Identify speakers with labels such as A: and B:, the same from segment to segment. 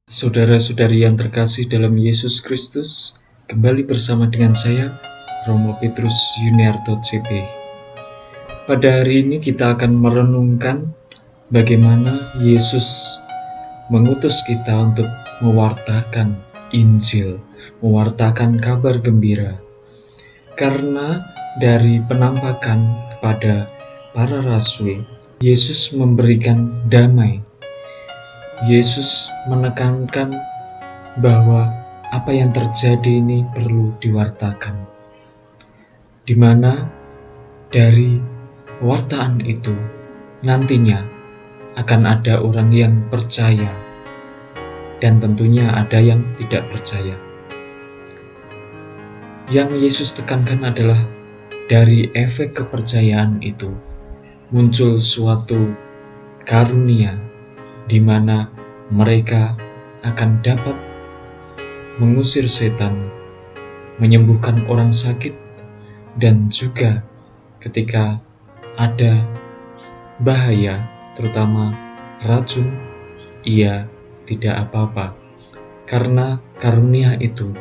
A: Saudara-saudari yang terkasih dalam Yesus Kristus, kembali bersama dengan saya, Romo Petrus Yuniarto CP. Pada hari ini kita akan merenungkan bagaimana Yesus mengutus kita untuk mewartakan Injil, mewartakan kabar gembira. Karena dari penampakan kepada para rasul, Yesus memberikan damai. Yesus menekankan bahwa apa yang terjadi ini perlu diwartakan, di mana dari pewartaan itu nantinya akan ada orang yang percaya dan tentunya ada yang tidak percaya. Yang Yesus tekankan adalah dari efek kepercayaan itu muncul suatu karunia di mana mereka akan dapat mengusir setan, menyembuhkan orang sakit, dan juga ketika ada bahaya, terutama racun, ia tidak apa-apa, karena karunia itu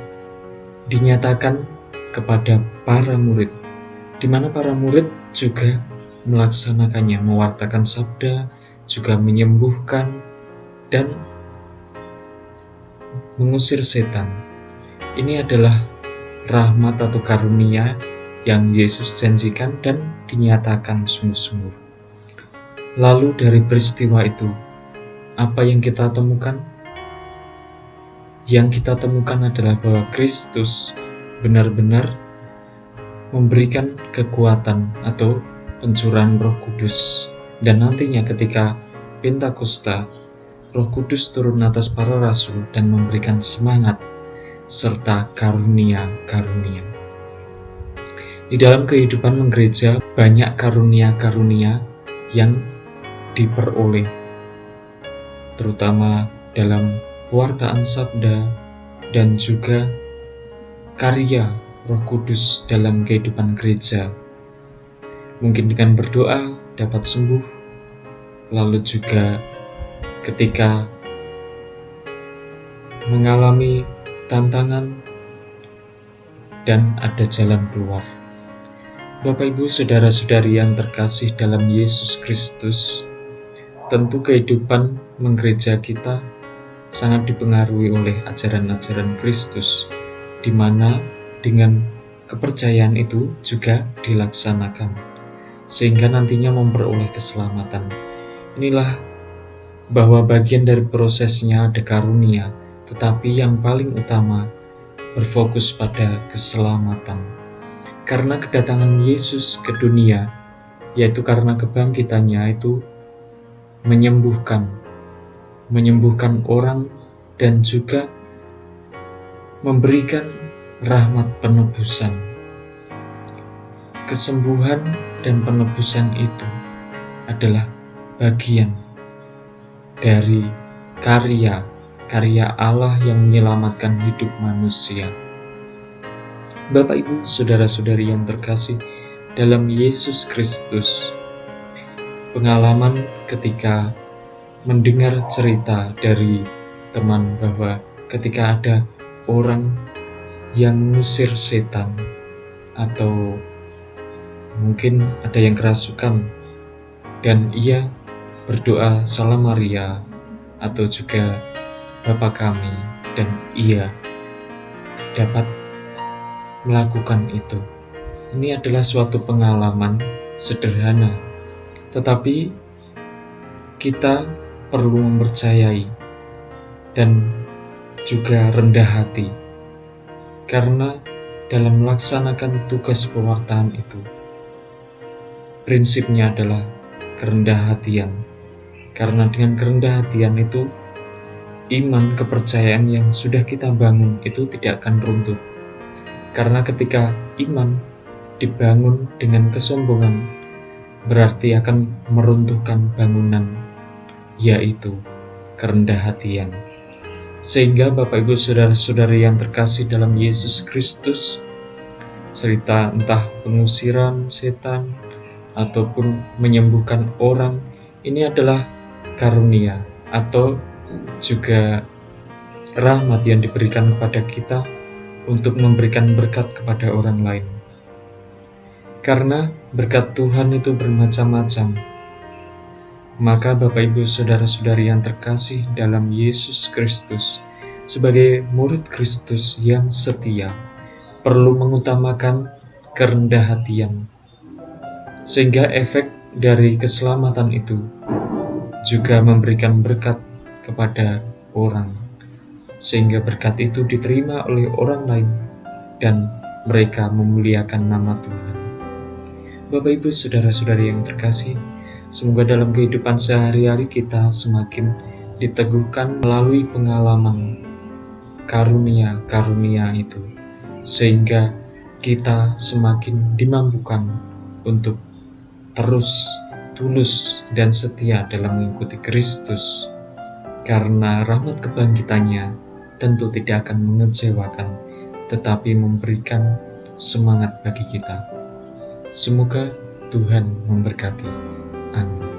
A: dinyatakan kepada para murid, di mana para murid juga melaksanakannya, mewartakan sabda, juga menyembuhkan dan mengusir setan. Ini adalah rahmat atau karunia yang Yesus janjikan dan dinyatakan sungguh-sungguh. Lalu dari peristiwa itu, apa yang kita temukan? Yang kita temukan adalah bahwa Kristus benar-benar memberikan kekuatan atau pencurahan Roh Kudus. Dan nantinya ketika Pentakosta, Roh Kudus turun atas para rasul dan memberikan semangat serta karunia-karunia. Di dalam kehidupan menggereja banyak karunia-karunia yang diperoleh, terutama dalam pewartaan sabda dan juga karya Roh Kudus dalam kehidupan gereja. Mungkin dengan berdoa dapat sembuh, lalu juga ketika mengalami tantangan dan ada jalan keluar. Bapak Ibu saudara-saudari yang terkasih dalam Yesus Kristus, tentu kehidupan menggereja kita sangat dipengaruhi oleh ajaran-ajaran Kristus, di mana dengan kepercayaan itu juga dilaksanakan sehingga nantinya memperoleh keselamatan. Inilah bahwa bagian dari prosesnya ada karunia, tetapi yang paling utama berfokus pada keselamatan. Karena kedatangan Yesus ke dunia, yaitu karena kebangkitannya itu menyembuhkan orang dan juga memberikan rahmat penebusan. Kesembuhan dan penebusan itu adalah bagian dari karya Allah yang menyelamatkan hidup manusia. Bapak Ibu saudara-saudari yang terkasih dalam Yesus Kristus, pengalaman ketika mendengar cerita dari teman bahwa ketika ada orang yang mengusir setan atau mungkin ada yang kerasukan dan ia berdoa Salam Maria atau juga Bapa kami, dan ia dapat melakukan itu. Ini adalah suatu pengalaman sederhana, tetapi kita perlu mempercayai dan juga rendah hati, karena dalam melaksanakan tugas pewartaan itu prinsipnya adalah kerendah hatian, karena dengan kerendah hatian itu iman kepercayaan yang sudah kita bangun itu tidak akan runtuh. Karena ketika iman dibangun dengan kesombongan, berarti akan meruntuhkan bangunan, yaitu kerendah hatian. Sehingga Bapak Ibu Saudara-saudari yang terkasih dalam Yesus Kristus, cerita entah pengusiran setan ataupun menyembuhkan orang, ini adalah karunia atau juga rahmat yang diberikan kepada kita untuk memberikan berkat kepada orang lain. Karena berkat Tuhan itu bermacam-macam, maka Bapak Ibu Saudara-saudari yang terkasih dalam Yesus Kristus, sebagai murid Kristus yang setia, perlu mengutamakan kerendah hatian, sehingga efek dari keselamatan itu juga memberikan berkat kepada orang, sehingga berkat itu diterima oleh orang lain dan mereka memuliakan nama Tuhan. Bapak Ibu Saudara-saudari yang terkasih, semoga dalam kehidupan sehari-hari kita semakin diteguhkan melalui pengalaman karunia-karunia itu, sehingga kita semakin dimampukan untuk terus tulus dan setia dalam mengikuti Kristus, karena rahmat kebangkitannya tentu tidak akan mengecewakan, tetapi memberikan semangat bagi kita. Semoga Tuhan memberkati. Amin.